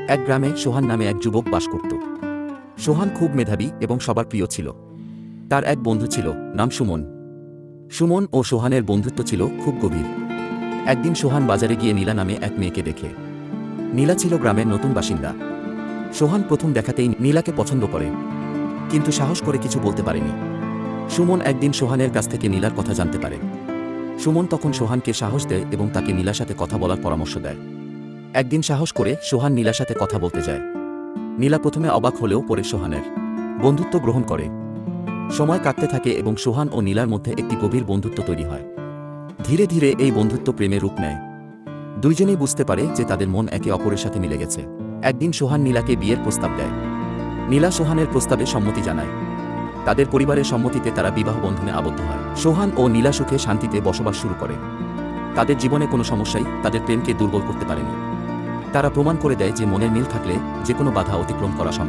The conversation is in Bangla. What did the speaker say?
এক গ্রামে সোহান নামে এক যুবক বাস করত। সোহান খুব মেধাবী এবং সবার প্রিয় ছিল। তার এক বন্ধু ছিল, নাম সুমন। সুমন ও সোহানের বন্ধুত্ব ছিল খুব গভীর। একদিন সোহান বাজারে গিয়ে নীলা নামে এক মেয়েকে দেখে। নীলা ছিল গ্রামের নতুন বাসিন্দা। সোহান প্রথম দেখাতেই নীলাকে পছন্দ করে, কিন্তু সাহস করে কিছু বলতে পারেনি। সুমন একদিন সোহানের কাছ থেকে নীলার কথা জানতে পারে। সুমন তখন সোহানকে সাহস দেয় এবং তাকে নীলার সাথে কথা বলার পরামর্শ দেয়। একদিন সাহস করে সোহান নীলার সাথে কথা বলতে যায়। নীলা প্রথমে অবাক হলেও পরে সোহানের বন্ধুত্ব গ্রহণ করে। সময় কাটতে থাকে এবং সোহান ও নীলার মধ্যে একটি গভীর বন্ধুত্ব তৈরি হয়। ধীরে ধীরে এই বন্ধুত্ব প্রেমে রূপ নেয়। দুইজনেই বুঝতে পারে যে তাদের মন একে অপরের সাথে মিলে গেছে। একদিন সোহান নীলাকে বিয়ের প্রস্তাব দেয়। নীলা সোহানের প্রস্তাবে সম্মতি জানায়। তাদের পরিবারের সম্মতিতে তারা বিবাহ বন্ধনে আবদ্ধ হয়। সোহান ও নীলা সুখে শান্তিতে বসবাস শুরু করে। তাদের জীবনে কোনো সমস্যাই তাদের প্রেমকে দুর্বল করতে পারেনি। তারা প্রমাণ করে দেয় যে মনের মিল থাকলে যে কোনো বাধা অতিক্রম করা সম্ভব।